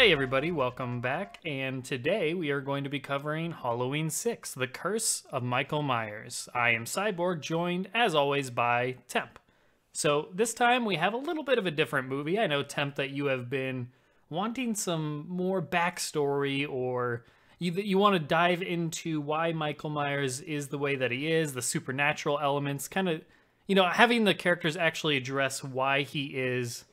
Hey everybody, welcome back, and today we are going to be covering Halloween 6, The Curse of Michael Myers. I am Cyborg, joined as always by Temp. So this time we have a little bit of a different movie. I know, Temp, that you have been wanting some more backstory, or you want to dive into why Michael Myers is the way that he is, the supernatural elements, kind of, having the characters actually address why he is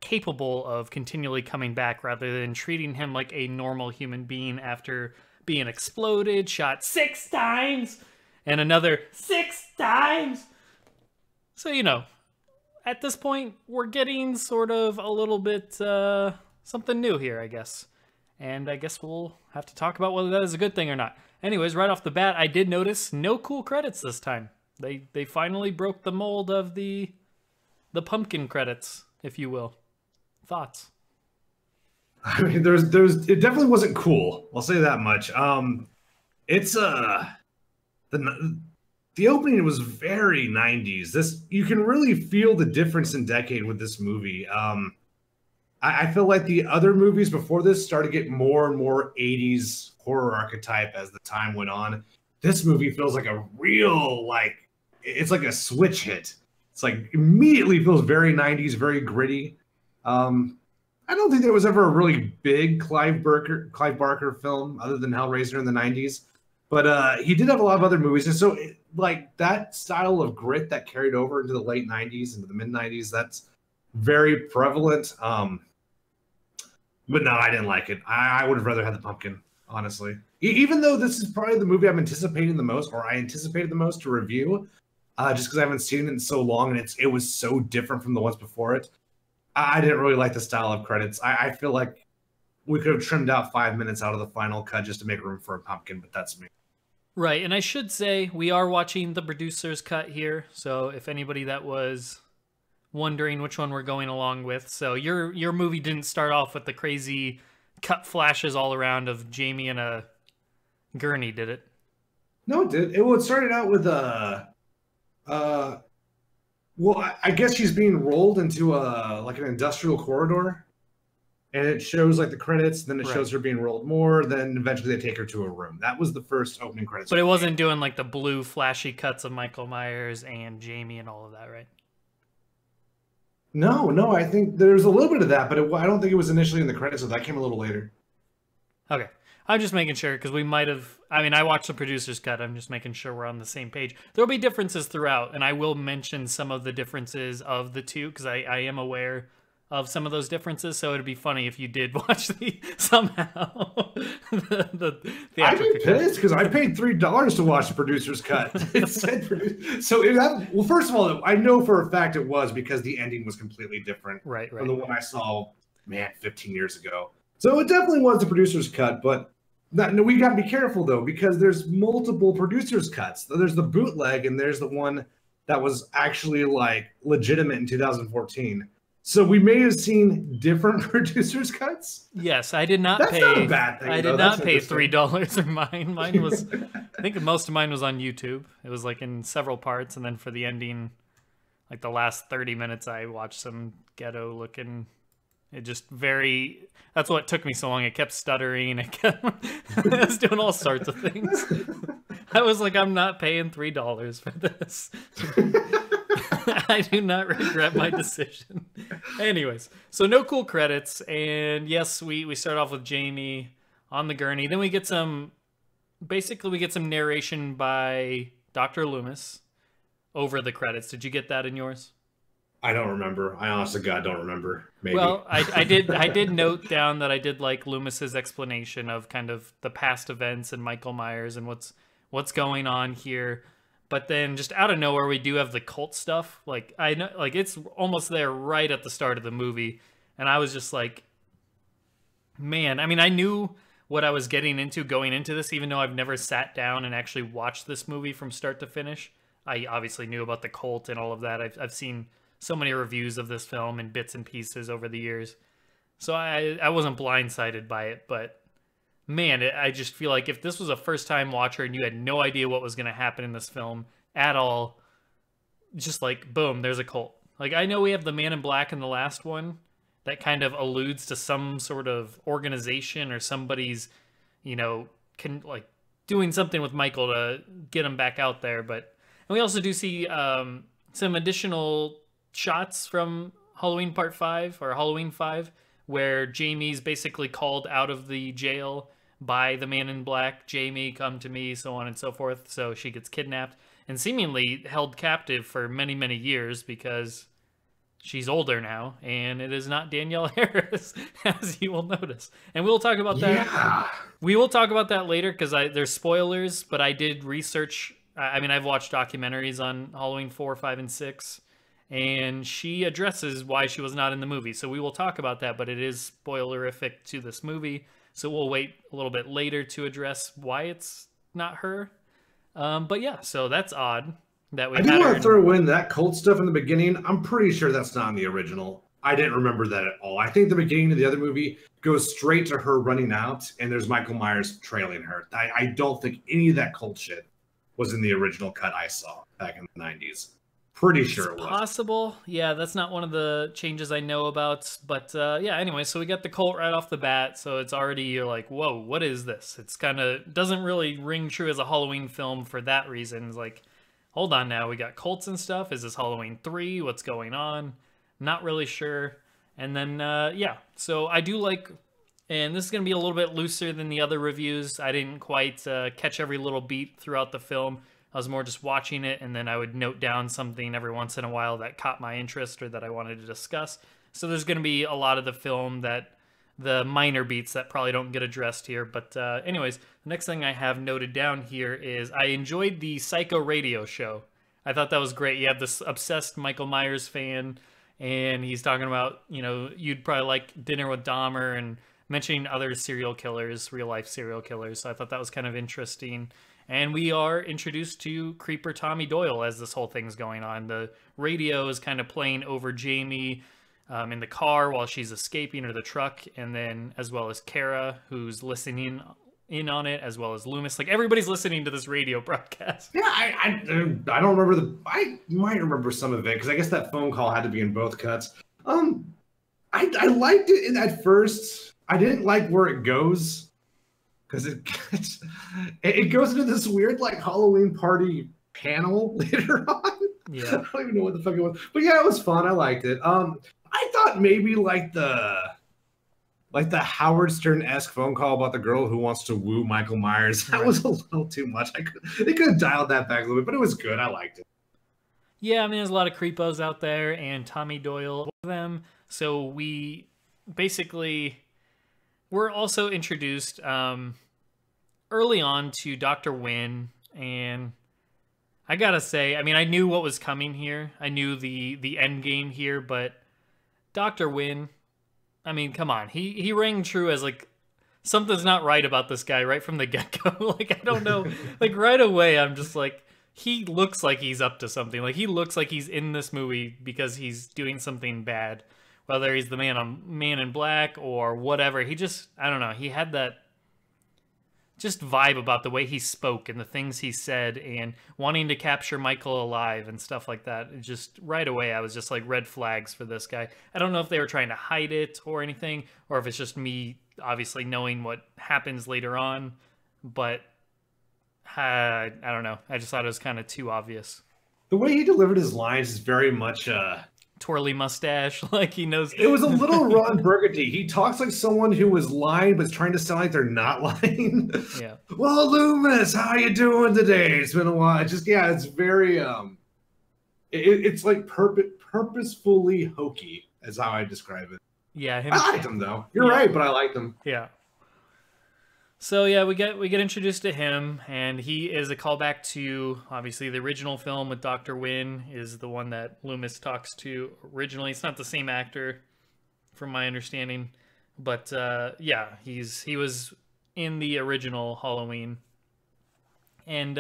capable of continually coming back rather than treating him like a normal human being after being exploded, shot 6 times, and another 6 times. So, at this point, we're getting sort of a little bit something new here, I guess. And I guess we'll have to talk about whether that is a good thing or not. Anyways, right off the bat, I did notice no cool credits this time. They finally broke the mold of the pumpkin credits, if you will. Thoughts? I mean, it definitely wasn't cool. I'll say that much. It's the opening was very 90s. You can really feel the difference in decade with this movie. I feel like the other movies before this started to get more and more 80s horror archetype as the time went on. This movie feels like a real, it's like a switch hit. It's like immediately feels very 90s, very gritty. I don't think there was ever a really big Clive Barker film other than Hellraiser in the 90s, but he did have a lot of other movies, and so that style of grit that carried over into the late 90s, into the mid 90s, that's very prevalent. But no, I didn't like it. I would have rather had the pumpkin, honestly. Even though this is probably the movie I'm anticipating the most, or I anticipated the most to review, just because I haven't seen it in so long, and it was so different from the ones before it. I didn't really like the style of credits. I feel like we could have trimmed out 5 minutes out of the final cut just to make room for a pumpkin, but that's me. Right, and I should say we are watching the producer's cut here, so if anybody that was wondering which one we're going along with, so your movie didn't start off with the crazy cut flashes all around of Jamie in a gurney, did it? No, it did. It started out with well, I guess she's being rolled into an industrial corridor, and it shows the credits. Then it shows her being rolled more. Then eventually they take her to a room. That was the first opening credits. But it wasn't doing the blue flashy cuts of Michael Myers and Jamie and all of that, right? No. I think there's a little bit of that, but I don't think it was initially in the credits. So that came a little later. Okay. I'm just making sure, because we might have... I mean, I watched the producer's cut. I'm just making sure we're on the same page. There'll be differences throughout, and I will mention some of the differences of the two, because I am aware of some of those differences, so it'd be funny if you did watch somehow the I'd be pissed, because I paid $3 to watch the producer's cut. It said well, first of all, I know for a fact it was because the ending was completely different from the one I saw, 15 years ago. So it definitely was the producer's cut, but we got to be careful, though, because there's multiple producer's cuts. There's the bootleg, and there's the one that was actually, legitimate in 2014. So we may have seen different producer's cuts. Yes, I did not pay... That's not a bad thing, I did not pay $3 for mine. Mine was... I think most of mine was on YouTube. It was, in several parts, and then for the ending, the last 30 minutes, I watched some ghetto-looking... It just very... That's what took me so long. It kept stuttering. I was doing all sorts of things. I was like, I'm not paying $3 for this. I do not regret my decision. Anyways, so no cool credits. And yes, we start off with Jamie on the gurney. Then we get some... Basically, we get some narration by Dr. Loomis over the credits. Did you get that in yours? I don't remember. I honestly, God, don't remember. Maybe. Well, I did note down that I did like Loomis's explanation of kind of the past events and Michael Myers and what's going on here. But then just out of nowhere, we do have the cult stuff. I know, it's almost there right at the start of the movie, and I was just like, man. I mean, I knew what I was getting into going into this, even though I've never sat down and actually watched this movie from start to finish. I obviously knew about the cult and all of that. I've seen so many reviews of this film and bits and pieces over the years. So I wasn't blindsided by it, but man, I just feel like if this was a first-time watcher and you had no idea what was going to happen in this film at all, just boom, there's a cult. I know we have the Man in Black in the last one, that kind of alludes to some sort of organization or somebody's, like doing something with Michael to get him back out there. But and we also do see some additional shots from Halloween Part 5 or Halloween 5 where Jamie's basically called out of the jail by the Man in Black. Jamie, come to me, so on and so forth. So she gets kidnapped and seemingly held captive for many, many years because she's older now, and it is not Danielle Harris, as you will notice. And we'll talk about that. Yeah. We will talk about that later because there's spoilers, but I did research. I mean, I've watched documentaries on Halloween 4, 5, and 6, and she addresses why she was not in the movie. So we will talk about that, but it is spoilerific to this movie. So we'll wait a little bit later to address why it's not her. But yeah, so that's odd that we. I do want to throw in that cult stuff in the beginning. I'm pretty sure that's not in the original. I didn't remember that at all. I think the beginning of the other movie goes straight to her running out, and there's Michael Myers trailing her. I don't think any of that cult shit was in the original cut I saw back in the 90s. Pretty sure it was. Possible. Yeah, that's not one of the changes I know about. But yeah, anyway, so we got the cult right off the bat. So it's already, you're like, whoa, what is this? It's kind of doesn't really ring true as a Halloween film for that reason. It's like, hold on now, we got cults and stuff. Is this Halloween 3? What's going on? Not really sure. And then, yeah, so I do like, and this is going to be a little bit looser than the other reviews. I didn't quite catch every little beat throughout the film. I was more just watching it, and then I would note down something every once in a while that caught my interest or that I wanted to discuss. So there's going to be a lot of the film that the minor beats that probably don't get addressed here. But anyways, the next thing I have noted down here is I enjoyed the Psycho radio show. I thought that was great. You have this obsessed Michael Myers fan, and he's talking about, you'd probably like Dinner with Dahmer and mentioning other serial killers, real-life serial killers. So I thought that was kind of interesting. And we are introduced to Creeper Tommy Doyle as this whole thing's going on. The radio is kind of playing over Jamie in the car while she's escaping, or the truck, and then as well as Kara, who's listening in on it, as well as Loomis. Like, everybody's listening to this radio broadcast. Yeah, I don't remember I might remember some of it, because I guess that phone call had to be in both cuts. I liked it at first. I didn't like where it goes, because it goes into this weird, like, Halloween party panel later on. Yeah. I don't even know what the fuck it was. But yeah, it was fun. I liked it. I thought maybe like the Howard Stern-esque phone call about the girl who wants to woo Michael Myers, that was a little too much. They could have dialed that back a little bit, but it was good. I liked it. Yeah, I mean, there's a lot of creepos out there, and Tommy Doyle, one of them. So we basically, we're also introduced early on to Dr. Wynn, and I gotta say, I mean, I knew what was coming here. I knew the end game here, but Dr. Wynn, I mean, come on. He rang true as, like, something's not right about this guy right from the get-go. Like, I don't know. Like, right away, I'm just like, he looks like he's up to something. Like, he looks like he's in this movie because he's doing something bad. Whether he's the man in black or whatever. He just, I don't know. He had that just vibe about the way he spoke and the things he said and wanting to capture Michael alive and stuff like that. It just right away, I was just like, red flags for this guy. I don't know if they were trying to hide it or anything, or if it's just me obviously knowing what happens later on, but I don't know. I just thought it was kind of too obvious. The way he delivered his lines is very much twirly mustache, like he knows. It was a little Ron Burgundy. He talks like someone who was lying but trying to sound like they're not lying. Yeah. Well, Loomis, how you doing today? It's been a while. Just, yeah, it's very it's like purposefully hokey, is how I describe it. Yeah, I liked him though. You're right, but I liked him. Yeah. So yeah, we get introduced to him, and he is a callback to, obviously, the original film with Dr. Wynn is the one that Loomis talks to originally. It's not the same actor, from my understanding, but yeah, he was in the original Halloween, and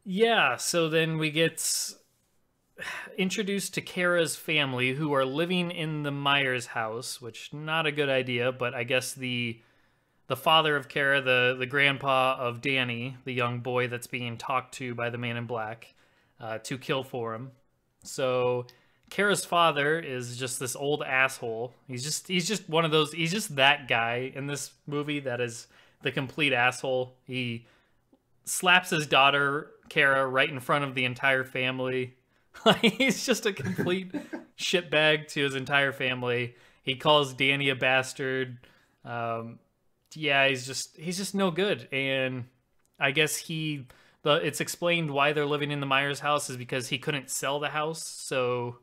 yeah. So then we get introduced to Kara's family, who are living in the Myers house, which not a good idea, but I guess the father of Kara, the grandpa of Danny, the young boy that's being talked to by the Man in Black, to kill for him. So Kara's father is just this old asshole. He's just one of those. He's just that guy in this movie that is the complete asshole. He slaps his daughter Kara right in front of the entire family. He's just a complete shitbag to his entire family. He calls Danny a bastard. Yeah, he's just no good. And I guess it's explained why they're living in the Myers house is because he couldn't sell the house, so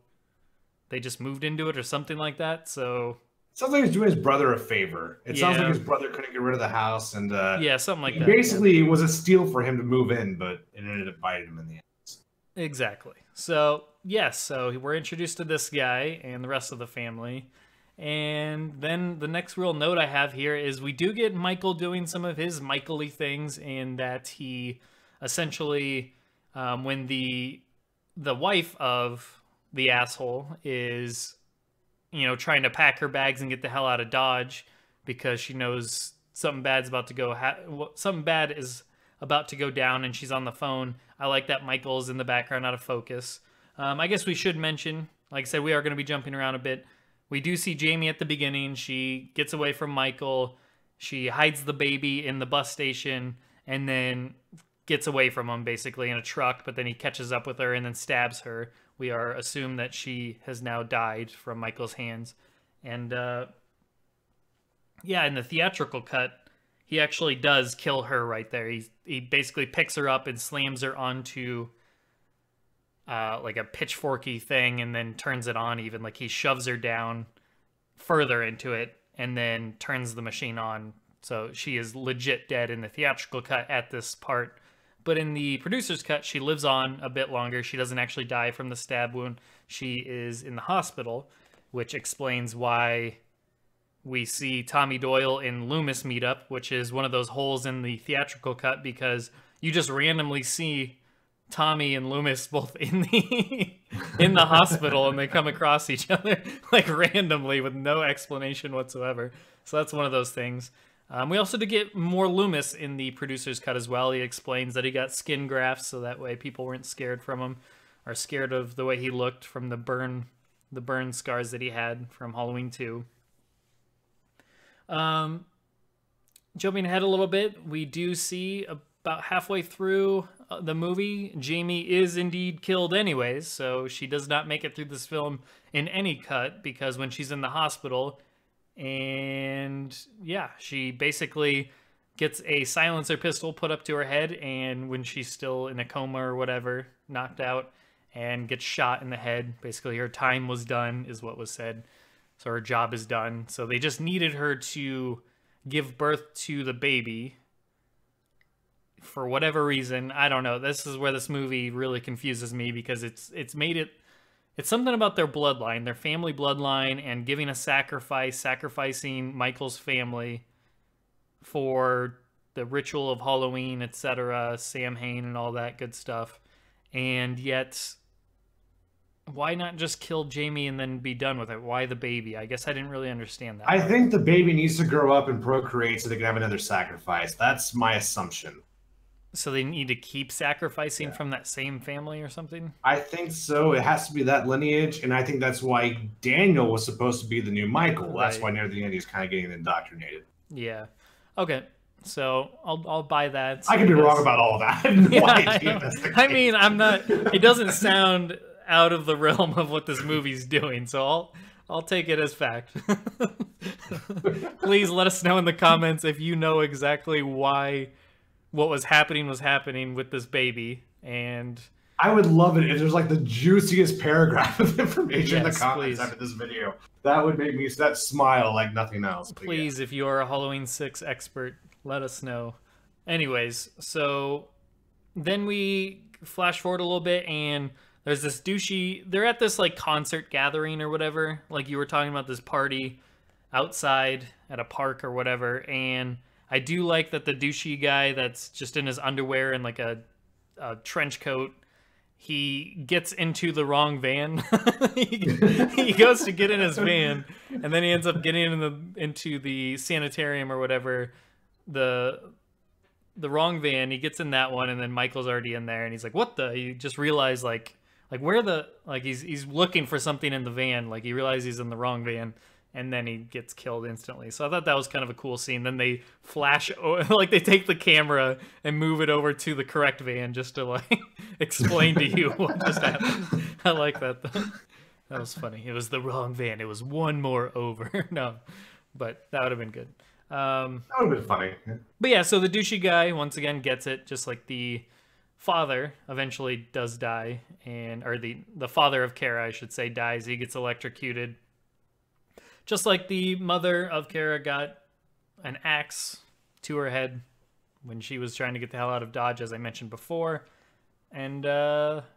they just moved into it or something like that. So sounds like he's doing his brother a favor. It sounds like his brother couldn't get rid of the house, and yeah, something like that. Basically, it was a steal for him to move in, but it ended up biting him in the end. Exactly. So yes, so we're introduced to this guy and the rest of the family. And then the next real note I have here is we do get Michael doing some of his Michael-y things, in that he essentially, when the wife of the asshole is, trying to pack her bags and get the hell out of Dodge because she knows something bad is about to go down, and she's on the phone. I like that Michael's in the background, out of focus. I guess we should mention, like I said, we are going to be jumping around a bit. We do see Jamie at the beginning. She gets away from Michael. She hides the baby in the bus station and then gets away from him, basically, in a truck. But then he catches up with her and then stabs her. We are assumed that she has now died from Michael's hands. And, yeah, in the theatrical cut, he actually does kill her right there. He basically picks her up and slams her onto like a pitchforky thing and then turns it on even. Like he shoves her down further into it and then turns the machine on. So she is legit dead in the theatrical cut at this part. But in the producer's cut, she lives on a bit longer. She doesn't actually die from the stab wound. She is in the hospital, which explains why we see Tommy Doyle and Loomis meet up, which is one of those holes in the theatrical cut because you just randomly see Tommy and Loomis both in the hospital, and they come across each other like randomly with no explanation whatsoever. So that's one of those things. We also did get more Loomis in the producer's cut as well. He explains that he got skin grafts so that way people weren't scared from him or scared of the way he looked from the burn scars that he had from Halloween 2. Jumping ahead a little bit, we do see about halfway through the movie, Jamie is indeed killed anyways, so she does not make it through this film in any cut, because when she's in the hospital, and yeah, she basically gets a silencer pistol put up to her head, and when she's still in a coma or whatever, knocked out, and gets shot in the head. Basically, her time was done, is what was said. So her job is done. So they just needed her to give birth to the baby. For whatever reason, I don't know. This is where this movie really confuses me, because it's something about their bloodline, their family bloodline, and giving a sacrificing Michael's family for the ritual of Halloween, etc., Samhain and all that good stuff. And yet, why not just kill Jamie and then be done with it? Why the baby? I guess I didn't really understand that. I think the baby needs to grow up and procreate so they can have another sacrifice. That's my assumption. So they need to keep sacrificing from that same family or something? I think so. It has to be that lineage, and I think that's why Daniel was supposed to be the new Michael. Right. That's why near the end he's kind of getting indoctrinated. Yeah. Okay. So I'll buy that. I could be wrong about all that. I mean, I'm not. It doesn't sound out of the realm of what this movie's doing, so I'll take it as fact. Please let us know in the comments if you know exactly why what was happening with this baby. And I would love it if there's like the juiciest paragraph of information in the comments after this video. That would make me smile like nothing else. Please, if you're a Halloween 6 expert, let us know. Anyways, so then we flash forward a little bit, and there's this douchey, they're at this like concert gathering or whatever, like you were talking about, this party outside at a park or whatever. And I do like that the douchey guy that's just in his underwear and like a trench coat, he gets into the wrong van. he goes to get in his van, and then he ends up getting into the sanitarium or whatever, the wrong van. He gets in that one, and then Michael's already in there, and he's like, what the? You just realize, like, like where the like he's looking for something in the van, like he realizes he's in the wrong van, and then he gets killed instantly. So I thought that was kind of a cool scene. Then they flash like they take the camera and move it over to the correct van just to like explain to you what just happened. I like that though. That was funny. It was the wrong van. It was one more over. No, but that would have been good. That would have been funny. But yeah, so the douchey guy once again gets it, just like the father eventually does die, or the father of Kara, I should say, dies. He gets electrocuted. Just like the mother of Kara got an axe to her head when she was trying to get the hell out of Dodge, as I mentioned before. And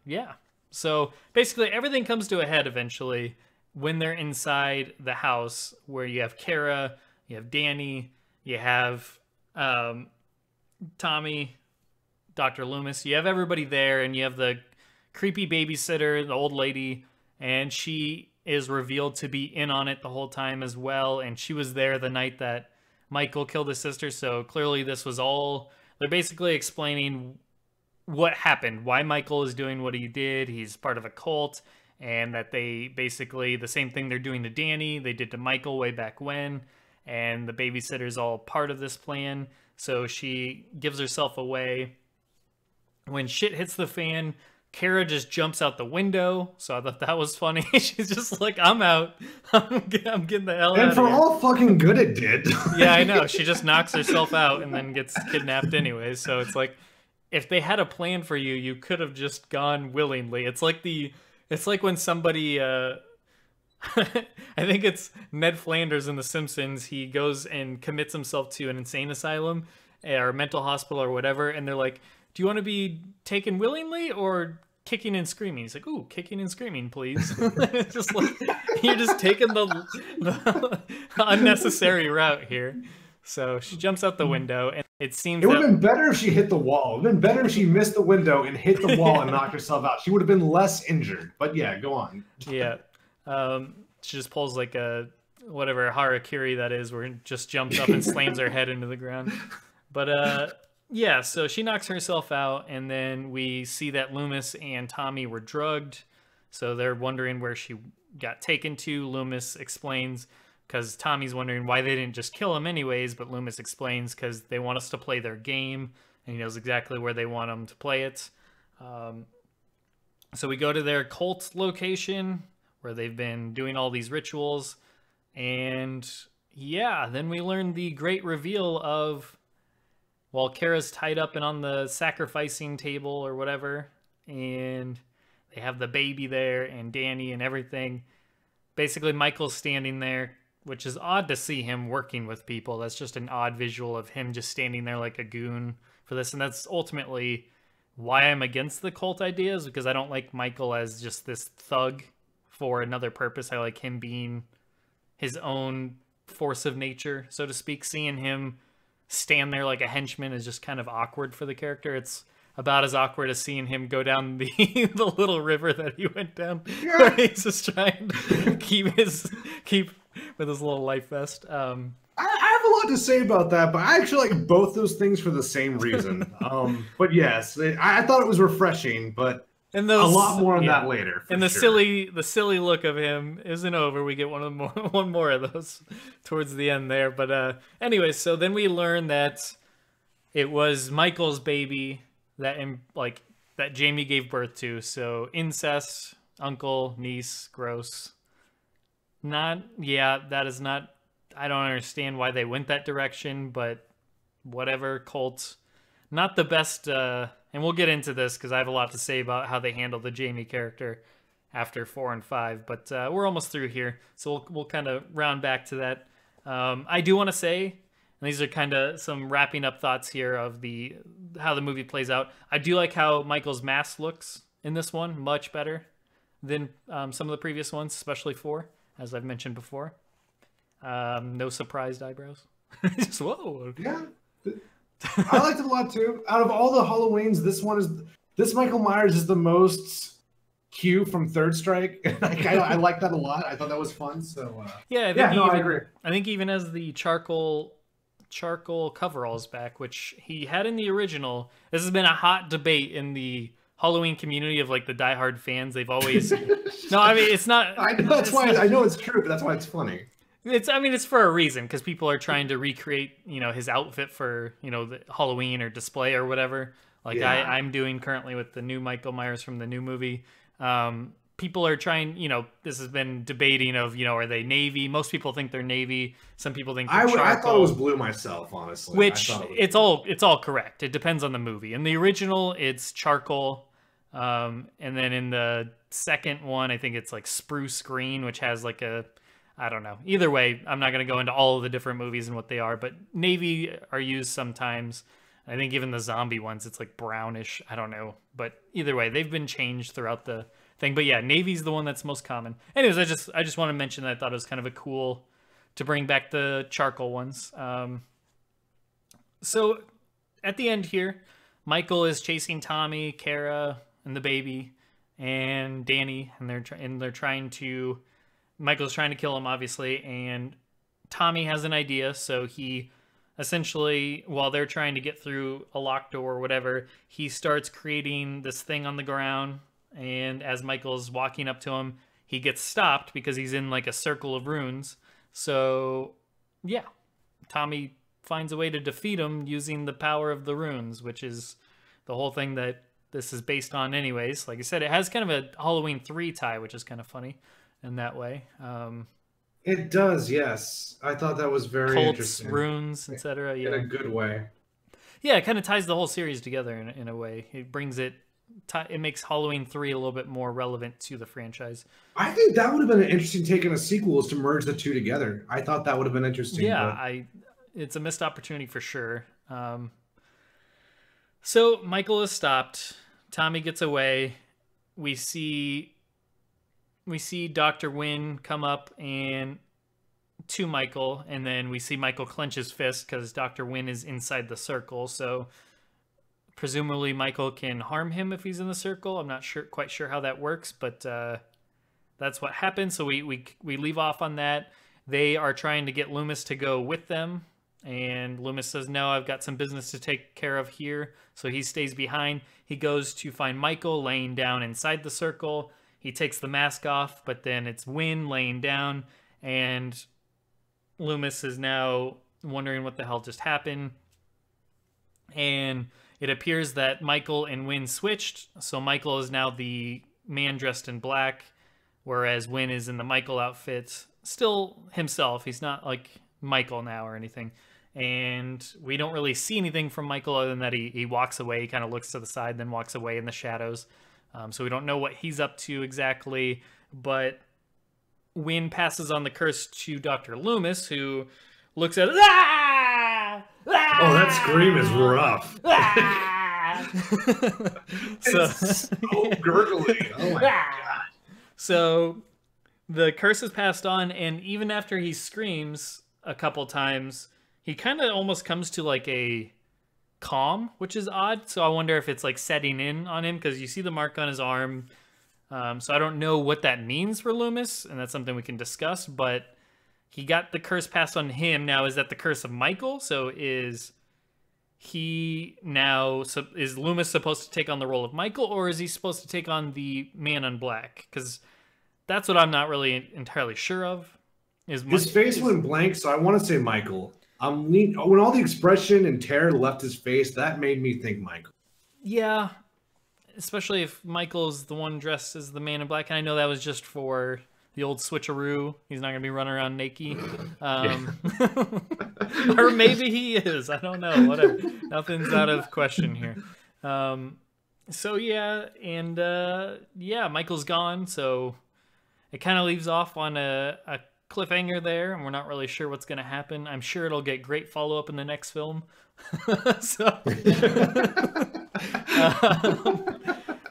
yeah. So basically everything comes to a head eventually when they're inside the house, where you have Kara, you have Danny, you have Tommy, Dr. Loomis. You have everybody there, and you have the creepy babysitter, the old lady, and she is revealed to be in on it the whole time as well, and she was there the night that Michael killed his sister, so clearly this was all... They're basically explaining what happened, why Michael is doing what he did. He's part of a cult, and that they basically, the same thing they're doing to Danny, they did to Michael way back when, and the babysitter's all part of this plan, so she gives herself away. When shit hits the fan, Kara just jumps out the window, so I thought that was funny. She's just like, I'm out. I'm getting the hell out of here. And for all fucking good it did. Yeah, I know. She just knocks herself out and then gets kidnapped anyways. So it's like, if they had a plan for you, you could have just gone willingly. It's like when somebody, I think it's Ned Flanders in The Simpsons. He goes and commits himself to an insane asylum or mental hospital or whatever, and they're like, do you want to be taken willingly or kicking and screaming? He's like, ooh, kicking and screaming, please. It's just like, you're just taking the unnecessary route here. So she jumps out the window, and it seems it would have been better if she hit the wall. It would have been better if she missed the window and hit the wall and knocked herself out. She would have been less injured. But yeah, go on. Yeah. She just pulls like a, whatever, harakiri that is, where it just jumps up and slams her head into the ground. But, yeah, so she knocks herself out, and then we see that Loomis and Tommy were drugged, so they're wondering where she got taken to. Loomis explains, because Tommy's wondering why they didn't just kill him anyways, but Loomis explains because they want us to play their game, and he knows exactly where they want them to play it. So we go to their cult location, where they've been doing all these rituals, and yeah, then we learn the great reveal of... While Kara's tied up and on the sacrificing table or whatever, and they have the baby there and Danny and everything. Basically, Michael's standing there, which is odd to see him working with people. That's just an odd visual of him just standing there like a goon for this. And that's ultimately why I'm against the cult ideas, because I don't like Michael as just this thug for another purpose. I like him being his own force of nature, so to speak. Seeing him stand there like a henchman is just kind of awkward for the character. It's about as awkward as seeing him go down the the little river that he went down, yeah. Where he's just trying to keep with his little life vest. I have a lot to say about that, but I actually like both those things for the same reason. But yes, I thought it was refreshing, but a lot more on that later. And the silly look of him isn't over. We get one more of those towards the end there. But anyway, so then we learn that it was Michael's baby that Jamie gave birth to. So incest, uncle, niece, gross. That is not. I don't understand why they went that direction, but whatever. Cult, not the best. And we'll get into this because I have a lot to say about how they handle the Jamie character after 4 and 5. But we're almost through here, so we'll kind of round back to that. I do want to say, and these are kind of some wrapping up thoughts here of how the movie plays out. I do like how Michael's mask looks in this one, much better than some of the previous ones, especially 4, as I've mentioned before. No surprised eyebrows. Just whoa. Yeah. I liked it a lot too. Out of all the Halloweens, this Michael Myers is the most Q from Third Strike. I like that a lot. I thought that was fun. So I agree. I think even as the charcoal coveralls back, which he had in the original. This has been a hot debate in the Halloween community of like the diehard fans, they've always no, I mean it's not. I know that's why I know it's true, but that's why it's funny. I mean, it's for a reason because people are trying to recreate, his outfit for, the Halloween or display or whatever. Like Yeah. I'm doing currently with the new Michael Myers from the new movie. People are trying, this has been debating of, are they Navy? Most people think they're Navy. Some people think they're charcoal. I thought it was blue myself, honestly. Which it's all correct. It depends on the movie. In the original, it's charcoal. And then in the second one, I think it's like spruce green, which has like I don't know. Either way, I'm not going to go into all of the different movies and what they are, but navy are used sometimes. I think even the zombie ones, it's like brownish. I don't know. But either way, they've been changed throughout the thing. But yeah, navy's the one that's most common. Anyways, I just want to mention that I thought it was kind of a cool to bring back the charcoal ones. So at the end here, Michael is chasing Tommy, Kara, and the baby, and Danny, and they're trying to. Michael's trying to kill him, obviously, and Tommy has an idea, so he essentially, while they're trying to get through a locked door or whatever, he starts creating this thing on the ground, and as Michael's walking up to him, he gets stopped because he's in like a circle of runes. So, yeah, Tommy finds a way to defeat him using the power of the runes, which is the whole thing that this is based on anyways. Like I said, it has kind of a Halloween 3 tie, which is kind of funny in that way. It does, yes. I thought that was very interesting. Runes, etc. Yeah, in a good way. Yeah, it kind of ties the whole series together in a way. It brings it makes Halloween 3 a little bit more relevant to the franchise. I think that would have been an interesting take in a sequel, is to merge the two together. I thought that would have been interesting. Yeah, it's a missed opportunity for sure. So Michael is stopped. Tommy gets away. We see Dr. Wynn come up and to Michael, and then we see Michael clench his fist because Dr. Wynn is inside the circle. So presumably Michael can harm him if he's in the circle. I'm not quite sure how that works, but that's what happens. So we leave off on that. They are trying to get Loomis to go with them, and Loomis says, no, I've got some business to take care of here. So he stays behind. He goes to find Michael laying down inside the circle. He takes the mask off, but then it's Wynn laying down, and Loomis is now wondering what the hell just happened. And it appears that Michael and Wynn switched, so Michael is now the man dressed in black, whereas Wynn is in the Michael outfit. Still himself. He's not like Michael now or anything. And we don't really see anything from Michael other than that he walks away. He kind of looks to the side, then walks away in the shadows. So we don't know what he's up to exactly, but Wynn passes on the curse to Dr. Loomis, who looks at it. Ah! Ah! Oh, that scream is rough. Ah! It's so gurgly. Oh my god. So the curse is passed on, and even after he screams a couple times, he kind of almost comes to like a calm, which is odd. So I wonder if it's like setting in on him, because you see the mark on his arm. So I don't know what that means for Loomis, and that's something we can discuss, but he got the curse passed on him. Now, is that the curse of Michael? So is Loomis supposed to take on the role of Michael, or is he supposed to take on the Man in Black? Because that's what I'm not really entirely sure of. His face went blank, so I want to say Michael. When all the expression and terror left his face, that made me think Michael. Yeah, especially if Michael's the one dressed as the Man in Black. And I know that was just for the old switcheroo. He's not going to be running around naked. Or maybe he is. I don't know. Whatever. Nothing's out of question here. So, yeah. And, Michael's gone. So it kind of leaves off on a cliffhanger there, and we're not really sure what's going to happen. I'm sure it'll get great follow-up in the next film.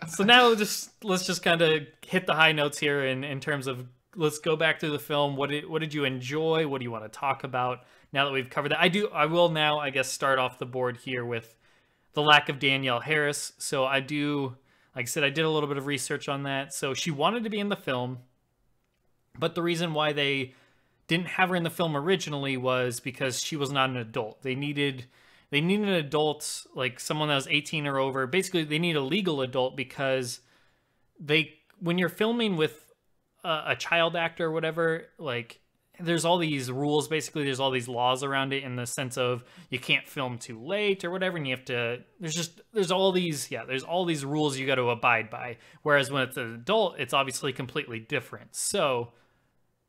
So now let's just kind of hit the high notes here in terms of, let's go back to the film. What did you enjoy? What do you want to talk about now that we've covered that? I will now, I guess, start off the board here with the lack of Danielle Harris. So like I said, I did a little bit of research on that. So she wanted to be in the film, but the reason why they didn't have her in the film originally was because she was not an adult. They needed they need an adult, like someone that was 18 or over. Basically, they need a legal adult because when you're filming with a child actor or whatever, like there's all these rules. Basically, there's all these laws around it in the sense of you can't film too late or whatever, and you have to. There's all these rules you got to abide by. Whereas when it's an adult, it's obviously completely different. So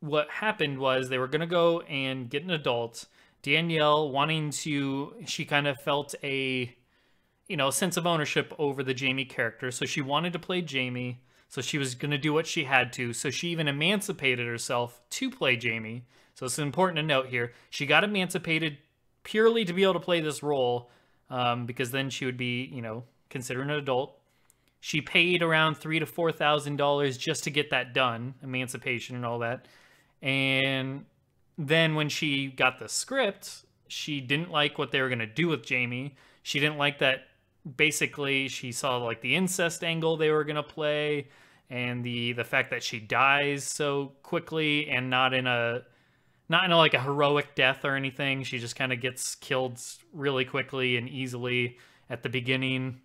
what happened was they were gonna go and get an adult. Danielle she kind of felt a sense of ownership over the Jamie character, so she wanted to play Jamie. So she was going to do what she had to. So she even emancipated herself to play Jamie. So it's important to note here. She got emancipated purely to be able to play this role, because then she would be, considered an adult. She paid around $3,000 to $4,000 just to get that done, emancipation and all that. And then when she got the script, she didn't like what they were going to do with Jamie. She didn't like that. Basically, she saw like the incest angle they were going to play, and the fact that she dies so quickly and not in like a heroic death or anything. She just kind of gets killed really quickly and easily at the beginning.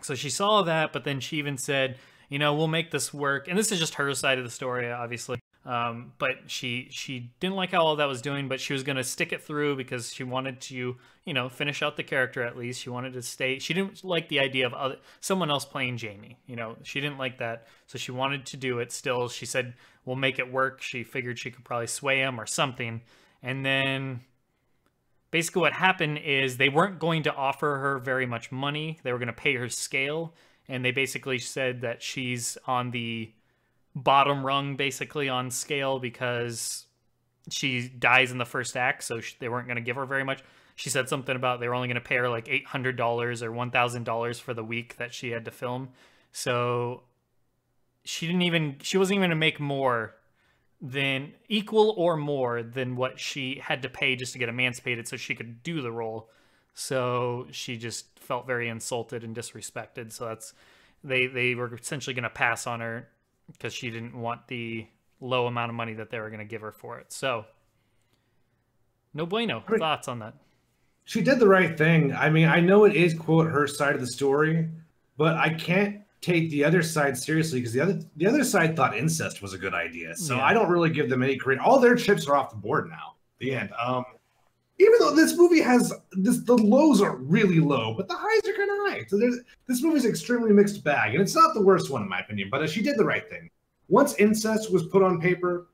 So she saw that, but then she even said, we'll make this work. And this is just her side of the story, obviously. But she didn't like how all that was doing, but she was going to stick it through because she wanted to, finish out the character at least. She wanted to stay. She didn't like the idea of someone else playing Jamie. She didn't like that. So she wanted to do it still. She said, we'll make it work. She figured she could probably sway him or something. And then basically what happened is they weren't going to offer her very much money. They were going to pay her scale. And they basically said that she's on the bottom rung basically on scale because she dies in the first act, so they weren't going to give her very much. She said something about they were only going to pay her like $800 or $1,000 for the week that she had to film. So she wasn't even going to make more than equal or more than what she had to pay just to get emancipated so she could do the role. So she just felt very insulted and disrespected. So they were essentially going to pass on her because she didn't want the low amount of money that they were going to give her for it. So, no bueno. Thoughts on that? She did the right thing. I mean, I know it is, quote, her side of the story, but I can't take the other side seriously because the other side thought incest was a good idea. So I don't really give them any credit. All their chips are off the board now. The end. Even though this movie has the lows are really low, but the highs are kind of high. So this movie's extremely mixed bag, and it's not the worst one in my opinion. But she did the right thing. Once incest was put on paper,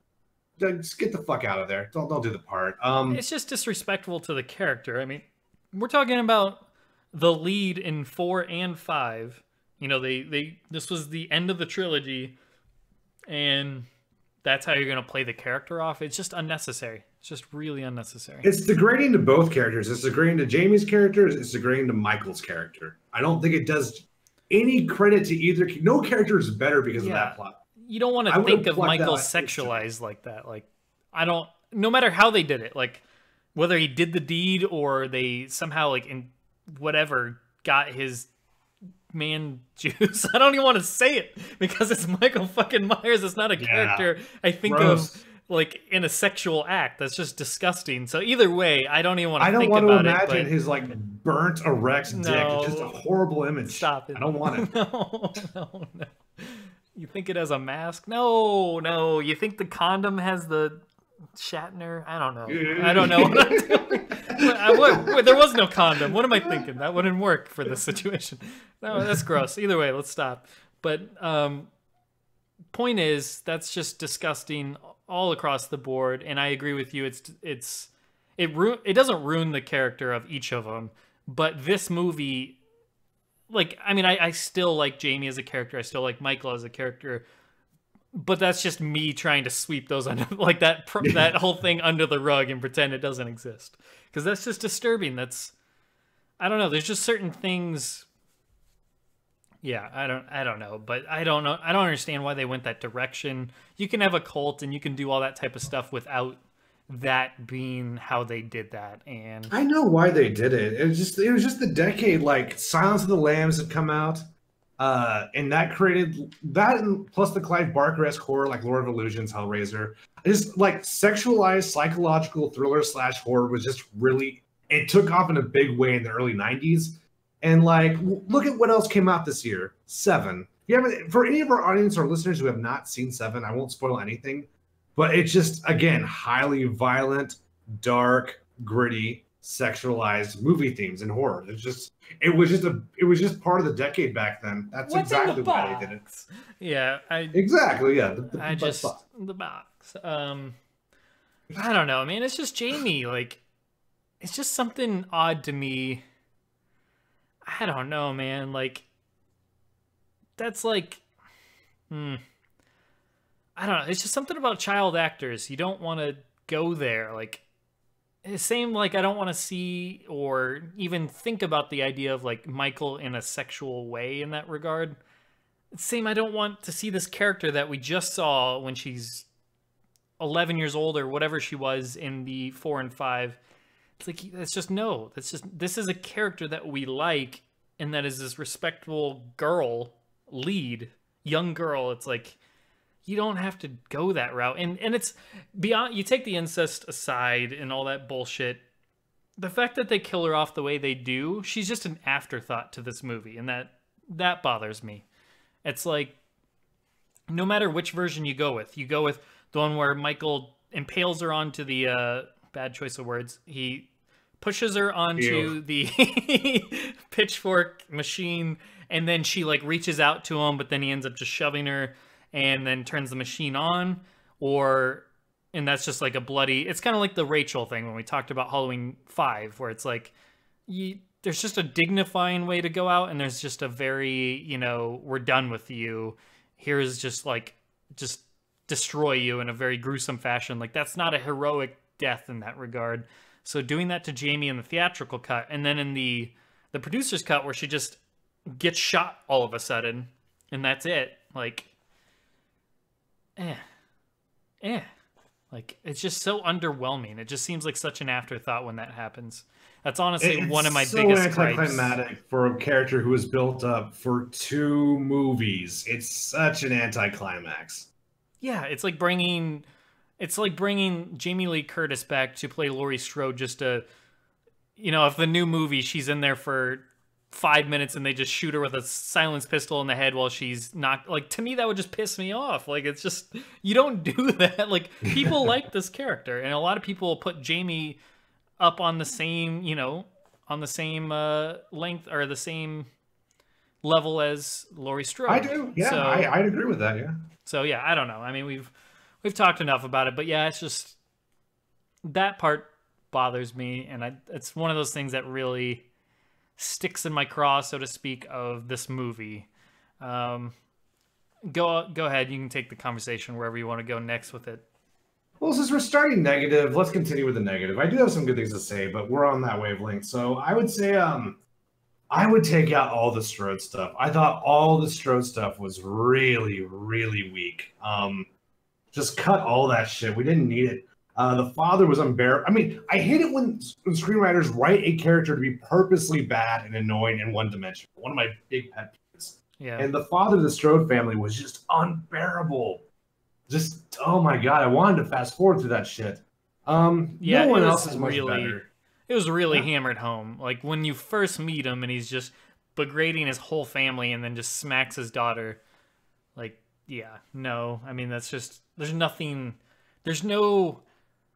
just get the fuck out of there. Don't do the part. It's just disrespectful to the character. I mean, we're talking about the lead in 4 and 5. This was the end of the trilogy, and that's how you're gonna play the character off. It's just unnecessary. It's just really unnecessary. It's degrading to both characters. It's degrading to Jamie's character. It's degrading to Michael's character. I don't think it does any credit to either. No character is better because of that plot. You don't want to think of Michael sexualized like that. Like, no matter how they did it, like whether he did the deed or they somehow like in whatever got his man juice. I don't even want to say it because it's Michael fucking Myers. It's not a character I think of like in a sexual act. That's just disgusting. So either way, I don't even want to think about it. I don't want to imagine his like burnt erect dick. It's just a horrible image. Stop it. I don't want it. No. You think it has a mask? No. You think the condom has the Shatner? I don't know. I don't know what I'm doing. There was no condom. What am I thinking? That wouldn't work for this situation. No, that's gross. Either way, let's stop. But point is, that's just disgusting all across the board. And I agree with you. It doesn't ruin the character of each of them. But this movie, like, I mean, I still like Jamie as a character. I still like Michael as a character. But that's just me trying to sweep those under, like that whole thing under the rug and pretend it doesn't exist. Because that's just disturbing. I don't know. There's just certain things. Yeah, I don't know. But I don't know. I don't understand why they went that direction. You can have a cult and you can do all that type of stuff without that being how they did that. And I know why they did it. It was just the decade, like Silence of the Lambs had come out. And that created that, and plus the Clive Barker-esque horror like Lord of Illusions, Hellraiser. Just like sexualized psychological thriller / horror was just really it took off in a big way in the early 90s. And like, look at what else came out this year. Seven. If you haven't, for any of our audience or listeners who have not seen Seven, I won't spoil anything, but it's just, again, highly violent, dark, gritty, sexualized movie themes and horror. It was just part of the decade back then. That's What's exactly in the why they did it. Yeah, Exactly, yeah. The box. I don't know. I mean, it's just Jamie. Like, it's just something odd to me. I don't know, man. Like, that's like, I don't know. It's just something about child actors. You don't want to go there. Like, same, like, I don't want to see or even think about the idea of, like, Michael in a sexual way in that regard. Same, I don't want to see this character that we just saw when she's 11 years old or whatever she was in the 4 and 5. It's like, that's just, no. That's just, this is a character that we like, and that is this respectable girl lead, young girl. It's like, you don't have to go that route. And it's beyond, you take the incest aside and all that bullshit. The fact that they kill her off the way they do, she's just an afterthought to this movie. And that bothers me. It's like, no matter which version you go with the one where Michael impales her onto the, bad choice of words. He pushes her onto the pitchfork machine, and then she like reaches out to him, but then he ends up just shoving her and then turns the machine on. And that's just like a bloody, it's kind of like the Rachel thing when we talked about Halloween 5, where it's like, there's just a dignifying way to go out, and there's just a very, we're done with you. Here's just like, just destroy you in a very gruesome fashion. Like, that's not a heroic death in that regard. So doing that to Jamie in the theatrical cut, and then in the producer's cut where she just gets shot all of a sudden, and that's it. Like, like, it's just so underwhelming. It just seems like such an afterthought when that happens. That's honestly one of my biggest gripes. It's so anticlimactic for a character who was built up for 2 movies. It's such an anticlimax. Yeah, it's like bringing Jamie Lee Curtis back to play Laurie Strode just to, if the new movie, she's in there for 5 minutes and they just shoot her with a silenced pistol in the head while she's not, like, to me, that would just piss me off. Like, it's just, you don't do that. Like, people like this character, and a lot of people put Jamie up on the same, on the same length or the same level as Laurie Strode. I do. Yeah, so, I'd agree with that. Yeah. So yeah, I don't know. I mean, we've talked enough about it, but yeah, it's just that part bothers me, and it's one of those things that really sticks in my craw, so to speak, of this movie. Go ahead. You can take the conversation wherever you want to go next with it. Well, since we're starting negative, let's continue with the negative. I do have some good things to say, but we're on that wavelength. So I would say I would take out all the Strode stuff. I thought all the Strode stuff was really, really weak. Just cut all that shit. We didn't need it. The father was unbearable. I mean, I hate it when screenwriters write a character to be purposely bad and annoying and one-dimensional. One of my big pet peeves. Yeah. And the father of the Strode family was just unbearable. Just, oh my God, I wanted to fast forward through that shit. No one else is much better. It was really hammered home. Like, when you first meet him and he's just degrading his whole family and then just smacks his daughter. Like, yeah, no. I mean, that's just, there's no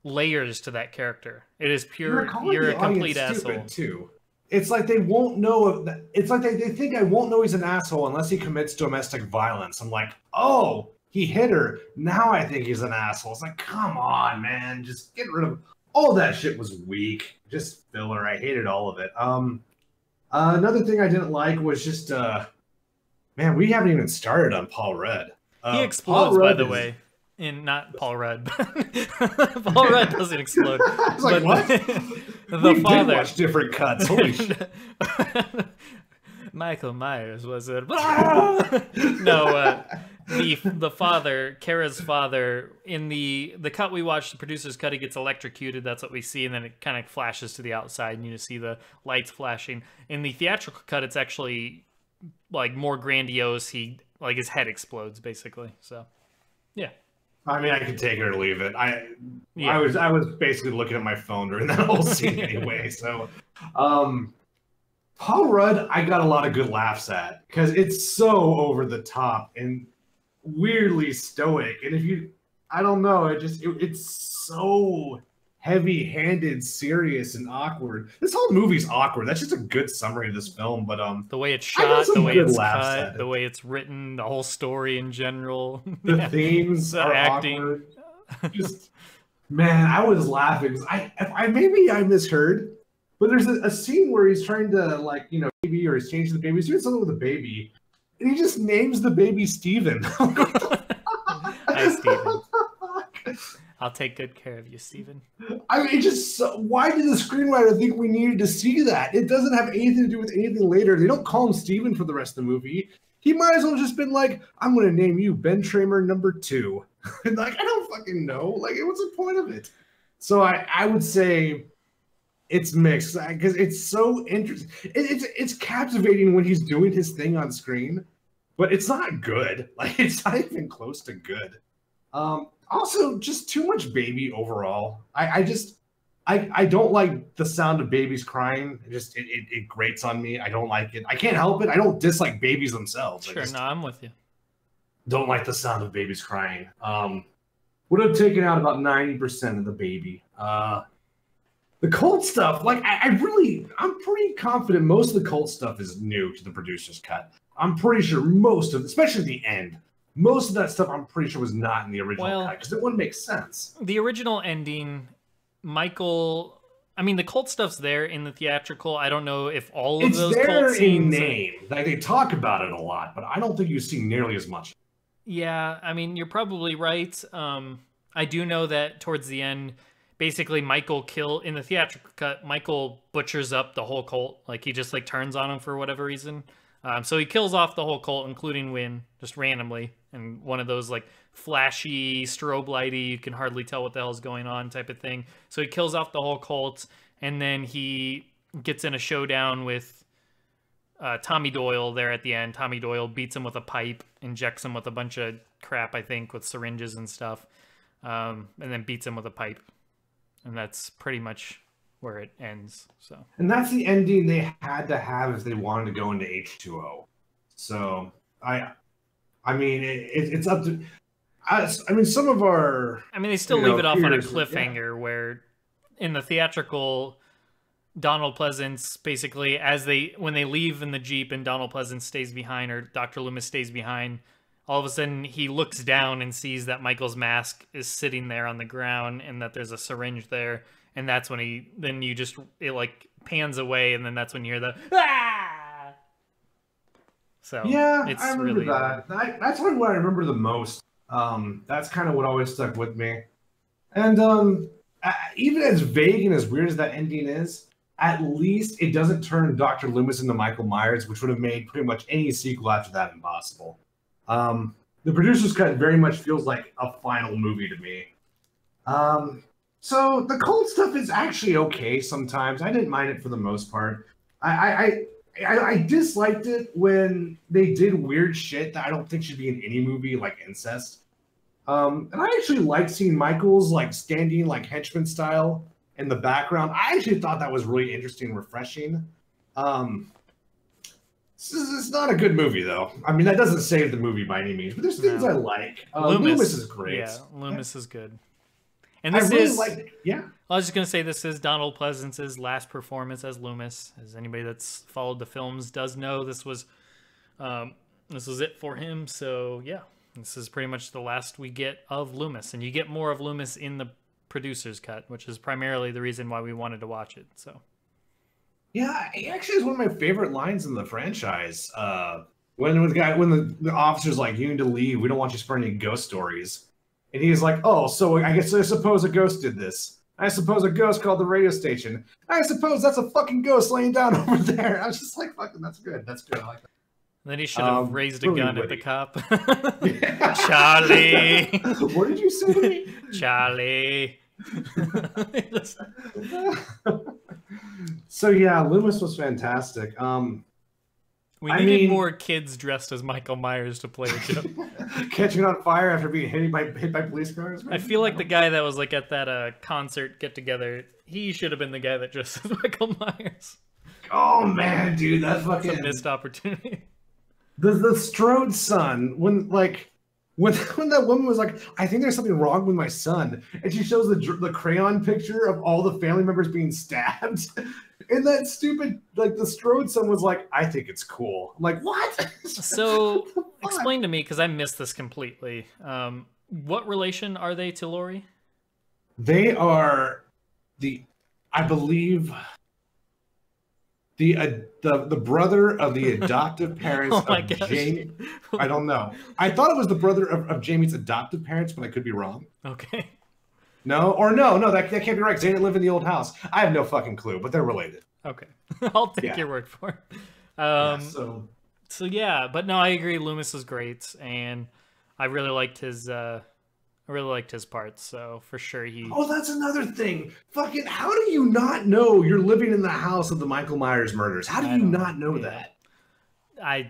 layers to that character. It is pure, you're a complete asshole. Too. It's like they won't know, it's like they think I won't know he's an asshole unless he commits domestic violence. I'm like, oh, he hit her. Now I think he's an asshole. It's like, come on, man. Just get rid of all that shit. Was weak. Just filler. I hated all of it. Another thing I didn't like was just, man, we haven't even started on Paul Rudd. He explodes, by the way. Not Paul Rudd. Paul Rudd doesn't explode. I was like, what? The father. Did watch different cuts. Holy shit. Michael Myers was it? No, the father, Kara's father, in the cut we watched, the producer's cut, he gets electrocuted. That's what we see, and then it kind of flashes to the outside, and you just see the lights flashing. In the theatrical cut, it's actually like more grandiose. His head explodes basically. So, yeah. I mean, I could take it or leave it. Yeah. I was basically looking at my phone during that whole scene anyway. So, Paul Rudd, I got a lot of good laughs at because it's so over the top and weirdly stoic. And if you, I don't know, it's so heavy-handed, serious, and awkward. This whole movie's awkward. That's just a good summary of this film. But the way it's I got shot, the some way good it's laughs cut, at the it. way it's written, the whole story in general. The Yeah. themes The are acting. awkward. Just man, I was laughing because I maybe I misheard, but there's a scene where he's trying to like baby or he's changing the baby. He's doing something with the baby, and he just names the baby Steven. Hi, Steven. I'll take good care of you, Steven. I mean, why did the screenwriter think we needed to see that? It doesn't have anything to do with anything later. They don't call him Steven for the rest of the movie. He might as well have just been like, I'm going to name you Ben Tramer number 2. And like, I don't fucking know. Like, what's the point of it? So I would say it's mixed because it's so interesting. It's captivating when he's doing his thing on screen, but it's not good. Like, it's not even close to good. Also, just too much baby overall. I don't like the sound of babies crying. It grates on me. I don't like it. I can't help it. I don't dislike babies themselves. Sure, no, I'm with you. Don't like the sound of babies crying. Would have taken out about 90% of the baby. The cult stuff, like I'm pretty confident most of the cult stuff is new to the producer's cut. I'm pretty sure most of, especially the end, most of that stuff I'm pretty sure was not in the original cut because it wouldn't make sense. The original ending, Michael. I mean, the cult stuff's there in the theatrical. I don't know if all of those cult scenes. It's there in name. Like they talk about it a lot, but I don't think you see nearly as much. Yeah, I mean, you're probably right. I do know that towards the end, basically Michael in the theatrical cut, Michael butchers up the whole cult. Like he just like turns on him for whatever reason. So he kills off the whole cult, including Wynn, just randomly. And one of those like flashy, strobe lighty, you can hardly tell what the hell's going on type of thing. So he kills off the whole cult, and then he gets in a showdown with Tommy Doyle there at the end. Tommy Doyle beats him with a pipe, injects him with a bunch of crap, I think, with syringes and stuff, and then beats him with a pipe. And that's pretty much where it ends. So, and that's the ending they had to have if they wanted to go into H2O. So I mean, it's up to. I mean, some of our. I mean, they still leave it off on a cliffhanger where, in the theatrical, Donald Pleasance basically when they leave in the Jeep and Donald Pleasance stays behind or Dr. Loomis stays behind, all of a sudden he looks down and sees that Michael's mask is sitting there on the ground and that there's a syringe there, and that's when it like pans away, and then that's when you hear the ah! So yeah, it's I remember really that. That's what I remember the most. That's kind of what always stuck with me. And even as vague and as weird as that ending is, at least it doesn't turn Dr. Loomis into Michael Myers, which would have made pretty much any sequel after that impossible. The producer's cut very much feels like a final movie to me. So the cult stuff is actually okay sometimes. I didn't mind it for the most part. I disliked it when they did weird shit that I don't think should be in any movie, like incest. And I actually liked seeing Michael's like standing like henchman style in the background. I actually thought that was really interesting and refreshing. It's not a good movie though. I mean, that doesn't save the movie by any means, but there's things I like. Loomis is great. Yeah, Loomis is good. And I this really is like. Yeah. I was just gonna say this is Donald Pleasance's last performance as Loomis. As anybody that's followed the films does know, this was it for him. So yeah, this is pretty much the last we get of Loomis, and you get more of Loomis in the producer's cut, which is primarily the reason why we wanted to watch it. So yeah, it actually is one of my favorite lines in the franchise. When the officer's like, "You need to leave. We don't want you spreading any ghost stories," and he's like, "Oh, so I suppose a ghost did this. I suppose a ghost called the radio station. I suppose that's a fucking ghost laying down over there." I was just like, "Fucking, that's good. That's good. I like that." Then he should have raised a really gun witty. at the cop. Charlie. What did you say to me? Charlie. So yeah, Loomis was fantastic. Were We needed more kids dressed as Michael Myers to play a joke. Catching on fire after being hit by police cars. I feel like the guy that was like at that concert get together, he should have been the guy that dressed as Michael Myers. Oh man, dude, that's fucking a missed opportunity. The Strode son, when that woman was like, I think there's something wrong with my son, and she shows the crayon picture of all the family members being stabbed, and that stupid, like, the Strode son was like, I think it's cool. I'm like, what? So explain to me, because I missed this completely. What relation are they to Laurie? They are I believe the brother of the adoptive parents of Jamie. I don't know. I thought it was the brother of Jamie's adoptive parents, but I could be wrong. Okay. No, that can't be right because they didn't live in the old house. I have no fucking clue, but they're related. Okay. I'll take your word for it. So yeah, but no, I agree. Loomis is great, and I really liked his parts, so for sure Oh, that's another thing. Fucking, how do you not know you're living in the house of the Michael Myers murders? How do you not know that?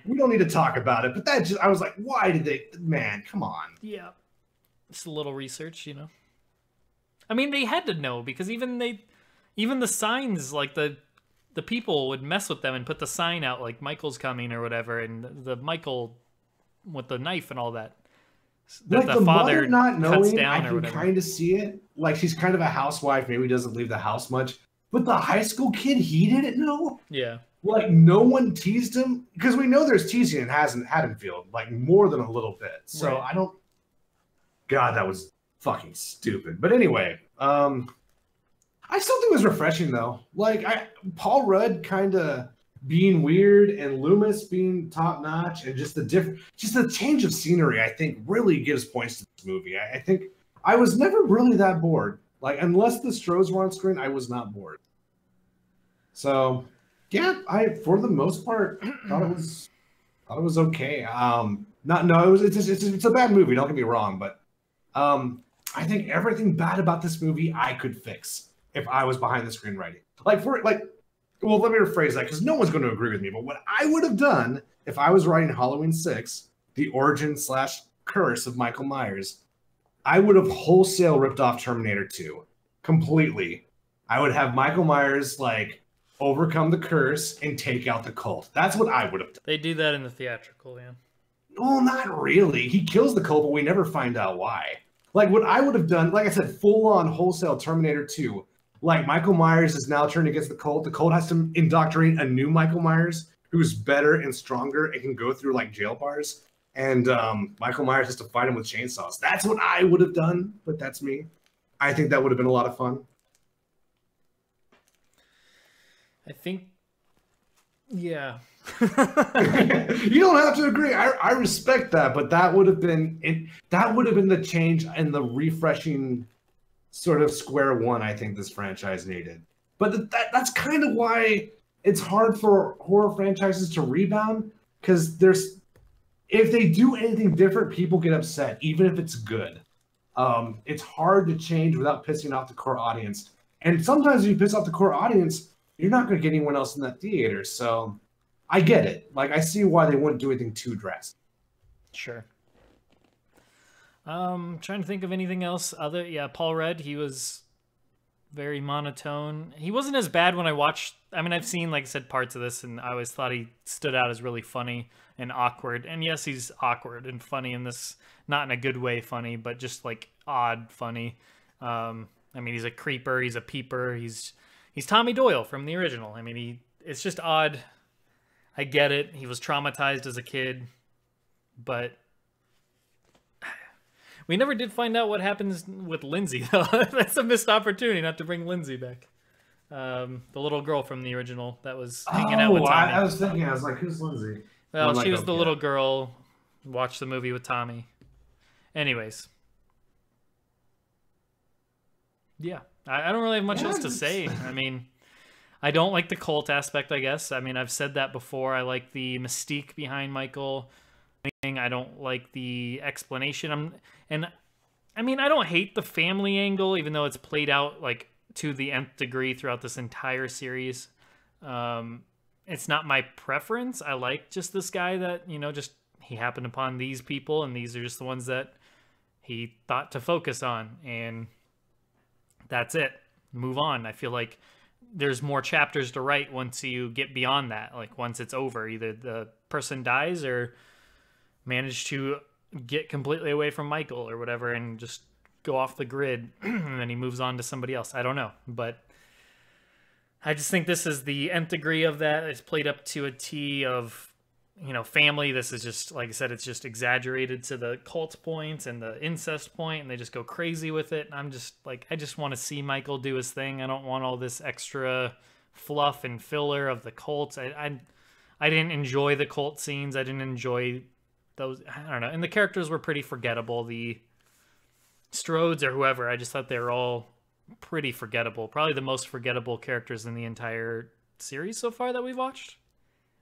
We don't need to talk about it, but I was like, why did they? Man, come on. Yeah, just a little research, I mean, they had to know because even the signs, like the people would mess with them and put the sign out like Michael's coming or whatever, and the Michael with the knife and all that. Like the father not knowing, I can kind of see it. Like she's kind of a housewife, maybe doesn't leave the house much. But the high school kid, he didn't know. Yeah. Like no one teased him because we know there's teasing in Haddonfield, like more than a little bit. So right. I don't. God, that was fucking stupid. But anyway, I still think it was refreshing though. Like Paul Rudd kind of being weird and Loomis being top notch, and just the change of scenery, I think really gives points to this movie. I think I was never really that bored. Like unless the Strodes were on screen, I was not bored. So yeah, for the most part thought it was okay. It's a bad movie. Don't get me wrong, but I think everything bad about this movie I could fix if I was behind the screenwriting. Well, let me rephrase that because no one's going to agree with me. But what I would have done if I was writing Halloween 6, the origin / curse of Michael Myers, I would have wholesale ripped off Terminator 2 completely. I would have Michael Myers overcome the curse and take out the cult. That's what I would have done. They do that in the theatrical, yeah. Well, not really. He kills the cult, but we never find out why. Like what I would have done, like I said, full on wholesale Terminator 2. Like Michael Myers is now turned against the cult. The cult has to indoctrinate a new Michael Myers who's better and stronger and can go through jail bars. And Michael Myers has to fight him with chainsaws. That's what I would have done, but that's me. I think that would have been a lot of fun. I think, yeah. You don't have to agree. I respect that, but that would have been the change and the refreshing sort of square one I think this franchise needed. But that's kind of why it's hard for horror franchises to rebound, because if they do anything different, people get upset, even if it's good. It's hard to change without pissing off the core audience. And sometimes if you piss off the core audience, you're not going to get anyone else in that theater. So I get it. I see why they wouldn't do anything too drastic. Sure. Trying to think of anything else Paul Rudd, he was very monotone. He wasn't as bad when I watched. I mean, I've seen, like I said, parts of this, and I always thought he stood out as really funny and awkward. And yes, he's awkward and funny in this, not in a good way funny, but just odd funny. I mean, he's a creeper, he's a peeper, he's Tommy Doyle from the original. I mean, it's just odd. I get it. He was traumatized as a kid, but we never did find out what happens with Lindsay, though. That's a missed opportunity not to bring Lindsay back. The little girl from the original that was hanging out with Tommy. I was thinking, I was like, who's Lindsay? Well, she was the little girl. Watched the movie with Tommy. Anyways. Yeah. I don't really have much else to say. I mean, I don't like the cult aspect, I guess. I mean, I've said that before. I like the mystique behind Michael. I don't like the explanation. I mean, I don't hate the family angle, even though it's played out to the nth degree throughout this entire series. it's not my preference. I like just this guy that, you know, just he happened upon these people, and these are just the ones that he thought to focus on, and that's it. Move on. I feel like there's more chapters to write once you get beyond that. Like once it's over, either the person dies or manage to get completely away from Michael or whatever and just go off the grid and then he moves on to somebody else. I don't know, but I just think this is the nth degree of that. It's played up to a T of, you know, family. This is just, like I said, it's just exaggerated to the cult point and the incest point, and they just go crazy with it. And I'm just like, I just want to see Michael do his thing. I don't want all this extra fluff and filler of the cult. I didn't enjoy the cult scenes. I didn't enjoy those. I don't know. And the characters were pretty forgettable. The Strodes or whoever, I just thought they were all pretty forgettable. Probably the most forgettable characters in the entire series so far that we've watched.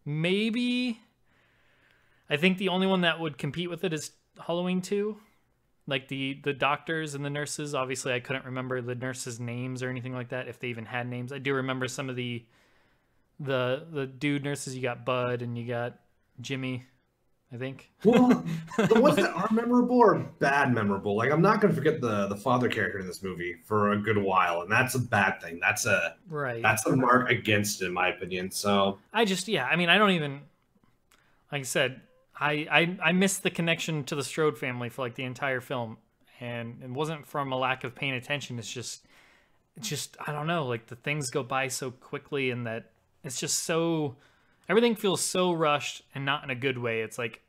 Maybe... I think the only one that would compete with it is Halloween 2. Like the doctors and the nurses. Obviously, I couldn't remember the nurses' names or anything like that, if they even had names. I do remember some of the dude nurses. You got Bud and you got Jimmy, I think. Well, the ones that are memorable are bad memorable. Like, I'm not going to forget the father character in this movie for a good while, and that's a bad thing. That's a mark against it, in my opinion. So I just, yeah, I mean, I don't even, like I said, I missed the connection to the Strode family for like the entire film, and it wasn't from a lack of paying attention. It's just I don't know, like the things go by so quickly, and that it's just so, everything feels so rushed and not in a good way. It's like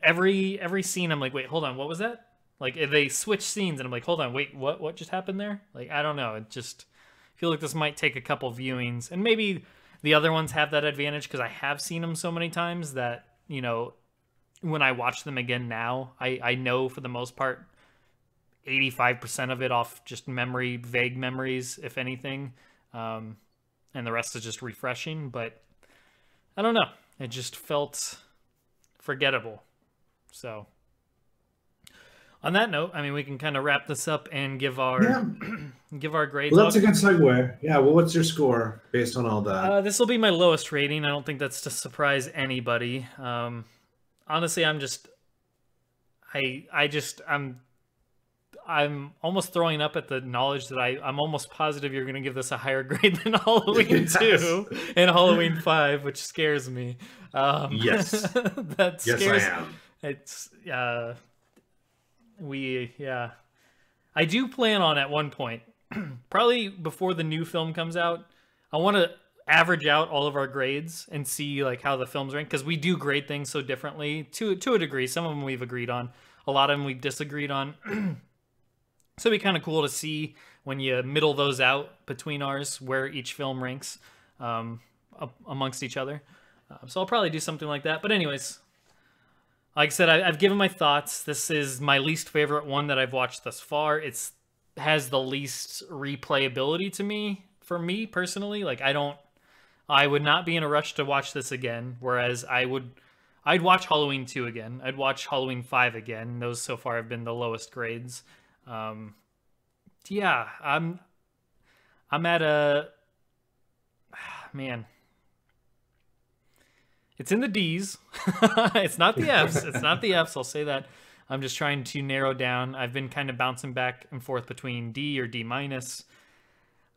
every scene I'm like, wait, hold on, what was that? Like they switch scenes and I'm like, hold on, wait, what just happened there? Like, I don't know. It just, I feel like this might take a couple viewings, and maybe the other ones have that advantage because I have seen them so many times that, you know, when I watch them again now, I know for the most part 85% of it off just memory, vague memories, if anything, and the rest is just refreshing. But I don't know, it just felt forgettable. So on that note, I mean, we can kind of wrap this up and give our give our grades. Well, that's a good segue. Yeah, well, what's your score based on all that? This will be my lowest rating. I don't think that's to surprise anybody. Honestly, I'm almost throwing up at the knowledge that I'm almost positive you're going to give this a higher grade than Halloween 2 and Halloween 5, which scares me. Yes. That scares, yes, I am. It's, I do plan on at one point, probably before the new film comes out, I want to average out all of our grades and see like how the films rank, because we do grade things so differently to a degree. Some of them we've agreed on, a lot of them we've disagreed on. So it'd be kind of cool to see when you middle those out between ours where each film ranks amongst each other. So I'll probably do something like that. But anyways, like I said, I've given my thoughts. This is my least favorite one that I've watched thus far. It's has the least replayability to me, for me personally. Like I would not be in a rush to watch this again, whereas I'd watch Halloween 2 again. I'd watch Halloween 5 again. Those so far have been the lowest grades. Yeah, I'm at a, man, it's in the D's. It's not the F's. It's not the F's. I'll say that. I'm just trying to narrow down. I've been kind of bouncing back and forth between D or D minus.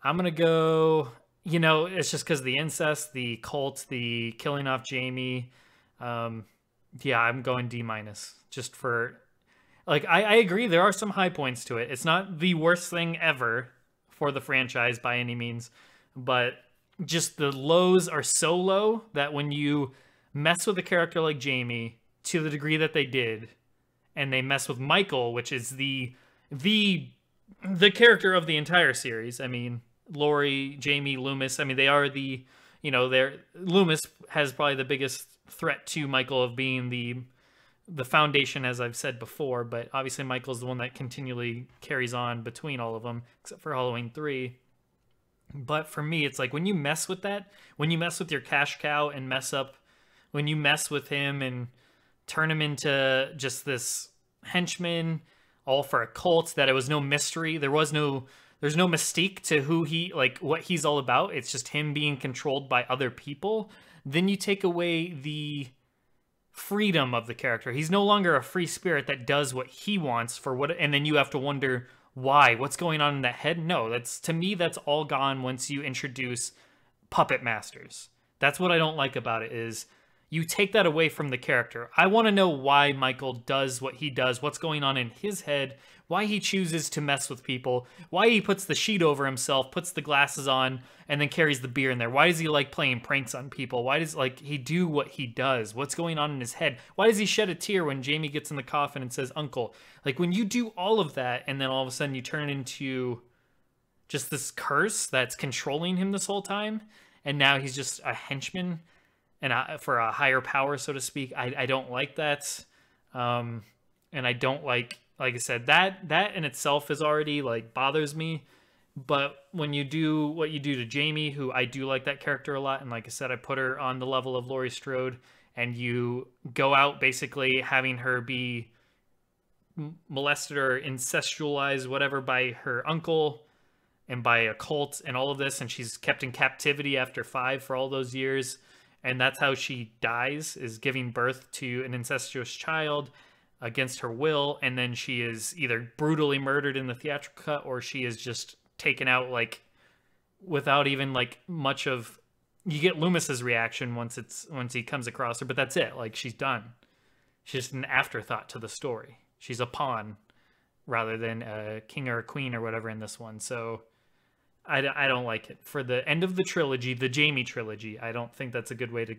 I'm going to go, you know, it's just because the incest, the cult, the killing off Jamie. Yeah, I'm going D minus just for, like, I agree. There are some high points to it. It's not the worst thing ever for the franchise by any means, but just the lows are so low that when you mess with a character like Jamie to the degree that they did, and they mess with Michael, which is the character of the entire series. I mean, Laurie, Jamie, Loomis. I mean, they are the, you know, Loomis has probably the biggest threat to Michael of being the foundation, as I've said before, but obviously Michael's the one that continually carries on between all of them, except for Halloween 3. But for me, it's like when you mess with that, when you mess with your cash cow and when you mess with him and turn him into just this henchman, all for a cult, that it was no mystery. There's no mystique to who he, like, what he's all about. It's just him being controlled by other people. then you take away the freedom of the character. He's no longer a free spirit that does what he wants for what, and then you have to wonder why, what's going on in that head. No, that's, to me, that's all gone once you introduce puppet masters. That's what I don't like about it, is you take that away from the character. I want to know why Michael does what he does, what's going on in his head, why he chooses to mess with people, why he puts the sheet over himself, puts the glasses on, and then carries the beer in there. Why does he like playing pranks on people? Why does he do what he does? What's going on in his head? Why does he shed a tear when Jamie gets in the coffin and says, "Uncle"? Like, when you do all of that, and then all of a sudden you turn into just this curse that's controlling him this whole time, and now he's just a henchman and for a higher power, so to speak. I don't like that. And I don't like I said, that in itself is already bothers me. But when you do what you do to Jamie, who I do like that character a lot, and like I said, I put her on the level of Laurie Strode, and you go out basically having her be molested or incestualized, whatever, by her uncle and by a cult and all of this, and she's kept in captivity after 5 for all those years, and that's how she dies, is giving birth to an incestuous child against her will, and then she is either brutally murdered in the theatrical cut, or she is just taken out without even much of, you get Loomis's reaction once he comes across her, but that's it. She's done. She's just an afterthought to the story. She's a pawn rather than a king or a queen or whatever in this one. So I don't like it. For the end of the trilogy, the Jamie trilogy, I don't think that's a good way to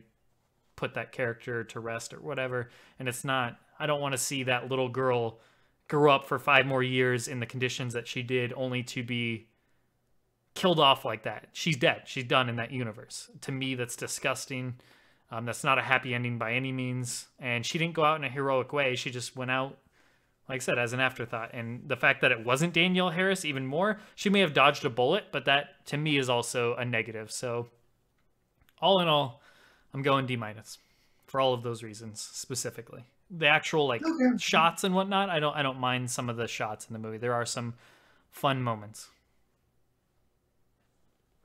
put that character to rest or whatever. And it's not, I don't want to see that little girl grow up for 5 more years in the conditions that she did, only to be killed off like that. She's dead. She's done in that universe. To me, that's disgusting. That's not a happy ending by any means. And she didn't go out in a heroic way. She just went out, like I said, as an afterthought. And the fact that it wasn't Danielle Harris, even more, she may have dodged a bullet, but that to me is also a negative. So all in all, I'm going D- for all of those reasons specifically. The actual shots and whatnot, I don't mind some of the shots in the movie. There are some fun moments.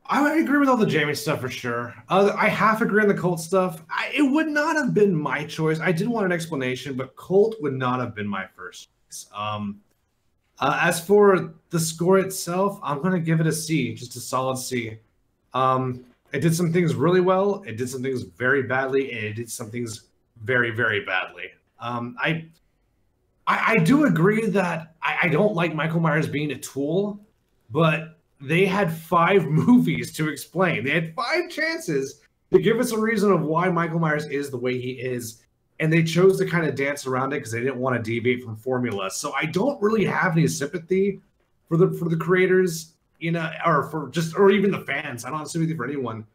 I agree with all the Jamie stuff for sure. I half agree on the cult stuff. It would not have been my choice. I did want an explanation, but cult would not have been my first choice. As for the score itself, I'm going to give it a C, just a solid C. It did some things really well. It did some things very badly, and it did some things very, very badly. I do agree that I don't like Michael Myers being a tool, but they had 5 movies to explain. They had 5 chances to give us a reason of why Michael Myers is the way he is, and they chose to kind of dance around it because they didn't want to deviate from formula. So I don't really have any sympathy for the creators, or even the fans. I don't have sympathy for anyone.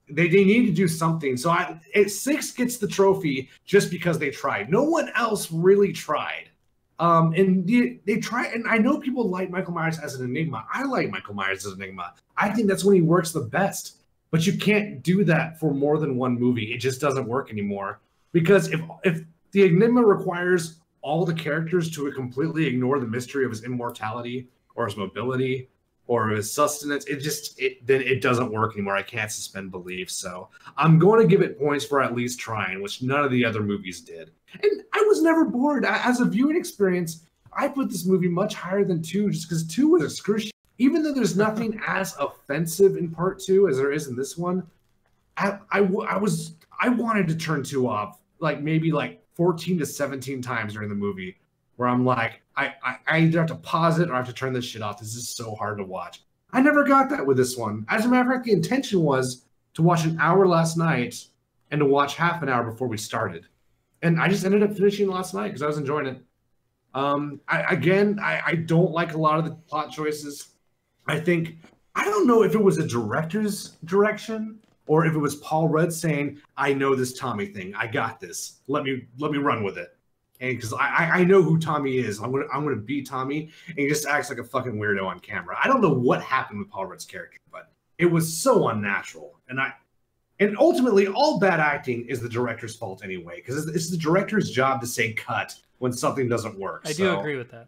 They need to do something. So 6 gets the trophy just because they tried. No one else really tried. And they try, and I know people like Michael Myers as an enigma. I like Michael Myers as an enigma. I think that's when he works the best. But you can't do that for more than one movie. It just doesn't work anymore. Because if the enigma requires all the characters to completely ignore the mystery of his immortality or his mobility or his sustenance, then it doesn't work anymore. I can't suspend belief. So I'm going to give it points for at least trying, which none of the other movies did. And I was never bored. As a viewing experience, I put this movie much higher than 2, just because 2 was excruciating. Even though there's nothing as offensive in part 2 as there is in this one, I wanted to turn 2 off maybe 14 to 17 times during the movie, where I'm like, I either have to pause it or I have to turn this shit off. This is so hard to watch. I never got that with this one. As a matter of fact, the intention was to watch an hour last night and to watch half an hour before we started. And I just ended up finishing last night because I was enjoying it. I don't like a lot of the plot choices. I don't know if it was a director's direction or if it was Paul Rudd saying, I know this Tommy thing. I got this. Let me run with it. And because I know who Tommy is. I'm gonna be Tommy, and he just acts like a fucking weirdo on camera. I don't know what happened with Paul Rudd's character, but it was so unnatural. And ultimately, all bad acting is the director's fault anyway, because it's the director's job to say cut when something doesn't work. I do agree with that.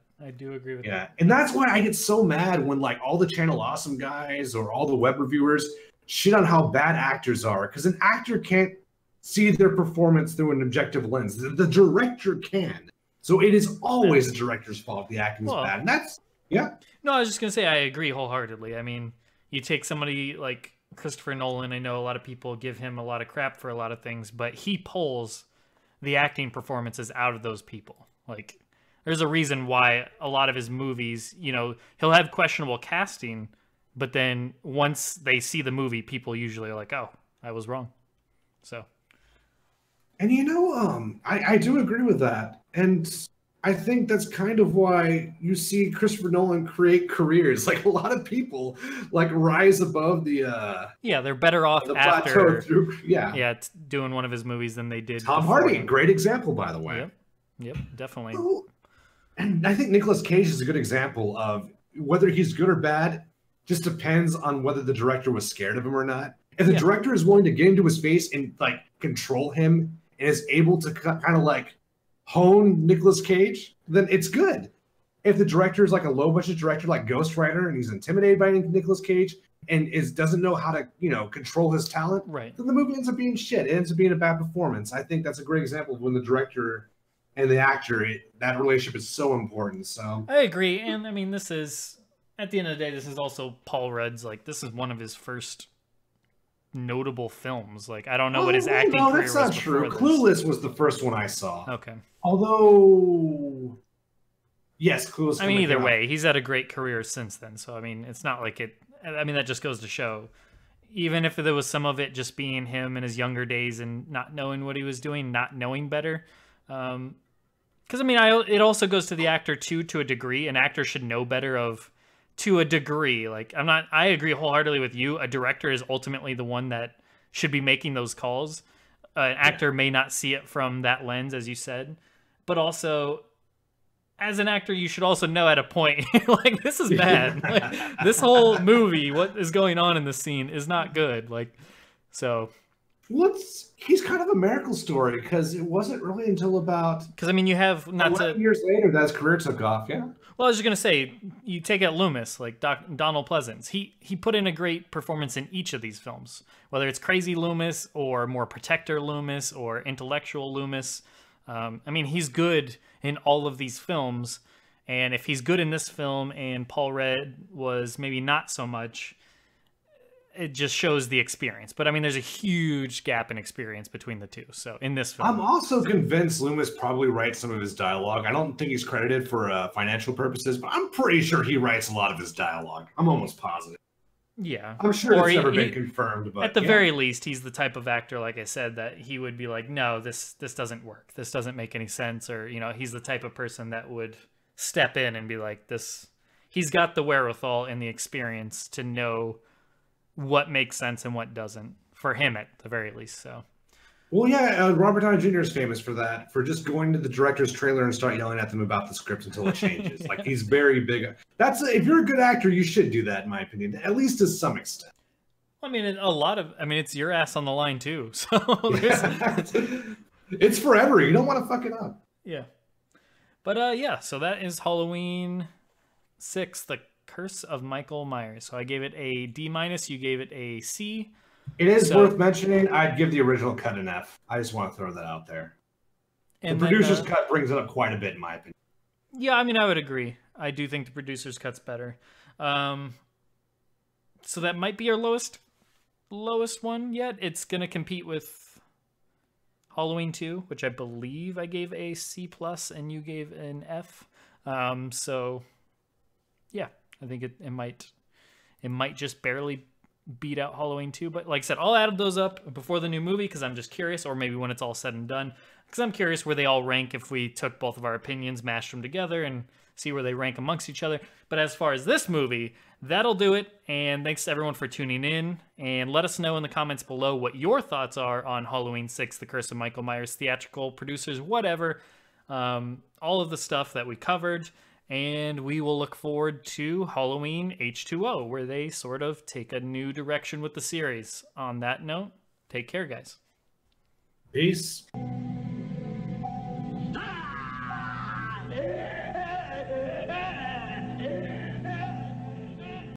Yeah, and that's why I get so mad when all the Channel Awesome guys or all the web reviewers shit on how bad actors are, because an actor can't see their performance through an objective lens. The director can. So it is always the director's fault if the acting is bad. And that's, yeah. No, I was just going to say I agree wholeheartedly. I mean, you take somebody like Christopher Nolan, I know a lot of people give him a lot of crap for a lot of things, but he pulls the acting performances out of those people. Like, there's a reason why a lot of his movies, you know, he'll have questionable casting, but then once they see the movie, people usually are like, oh, I was wrong. So. And you know, I do agree with that. And I think that's kind of why you see Christopher Nolan create careers. Like, a lot of people like rise above the yeah, they're better off the after through, doing one of his movies than they did. Tom Hardy, great example, by the way. Yep, definitely. And I think Nicolas Cage is a good example of whether he's good or bad. Just depends on whether the director was scared of him or not. If the director is willing to get into his face and like control him and is able to kind of like hone Nicolas Cage, then it's good. If the director is like a low budget director like Ghost Rider and he's intimidated by Nicolas Cage and doesn't know how to, you know, control his talent, right, then the movie ends up being shit. It ends up being a bad performance. I think that's a great example of when the director and the actor, that relationship is so important. So I agree. And I mean, this is, at the end of the day, this is also Paul Rudd's, like, this is one of his first notable films. Like, I don't know what his acting career was. No, that's not true. Clueless was the first one I saw. Okay. Although, yes, Clueless. I mean, either way, he's had a great career since then. So, I mean, it's not like it, I mean, that just goes to show, even if there was some of it just being him in his younger days and not knowing what he was doing, not knowing better. Because, I mean, it also goes to the actor, too, to a degree. An actor should know better to a degree. Like, I agree wholeheartedly with you. A director is ultimately the one that should be making those calls. An actor may not see it from that lens, as you said. But also, as an actor, you should also know at a point, like, this is bad. Like, this whole movie, what is going on in this scene is not good. Like, so... He's kind of a miracle story, because it wasn't really until about... Because, I mean, you have... 11 years later that his career took off, yeah? Well, I was just going to say, you take out Loomis, like Donald Pleasance. He put in a great performance in each of these films. Whether it's Crazy Loomis, or more Protector Loomis, or Intellectual Loomis. I mean, he's good in all of these films. And if he's good in this film, and Paul Rudd was maybe not so much... it just shows the experience. But I mean, there's a huge gap in experience between the two. So in this film, I'm also convinced Loomis probably writes some of his dialogue. I don't think he's credited for financial purposes, but I'm pretty sure he writes a lot of his dialogue. I'm almost positive. Yeah. I'm sure it's never been confirmed, but at the very least, he's the type of actor, like I said, that he would be like, no, this doesn't work. This doesn't make any sense. Or, you know, he's the type of person that would step in and be like, this, he's got the wherewithal and the experience to know what makes sense and what doesn't, for him at the very least. So, well, yeah, Robert Downey Jr. is famous for that, for just going to the director's trailer and start yelling at them about the script until it changes. Like, he's very big. If you're a good actor, you should do that, in my opinion, at least to some extent. I mean, it's your ass on the line too. So it's forever. You don't want to fuck it up. Yeah. But yeah, so that is Halloween 6, The Curse of Michael Myers. So I gave it a D-. You gave it a C. It is worth mentioning, I'd give the original cut an F. I just want to throw that out there. And the producer's cut brings it up quite a bit, in my opinion. Yeah, I mean, I would agree. I do think the producer's cut's better. So that might be our lowest one yet. It's going to compete with Halloween 2, which I believe I gave a C+, and you gave an F. So, yeah. I think it might just barely beat out Halloween 2. But like I said, I'll add those up before the new movie because I'm just curious, or maybe when it's all said and done, because I'm curious where they all rank if we took both of our opinions, mashed them together, and see where they rank amongst each other. But as far as this movie, that'll do it. And thanks to everyone for tuning in. And let us know in the comments below what your thoughts are on Halloween 6, The Curse of Michael Myers, theatrical, producers, whatever. All of the stuff that we covered. And we will look forward to Halloween H2O, where they sort of take a new direction with the series. On that note, take care, guys. Peace.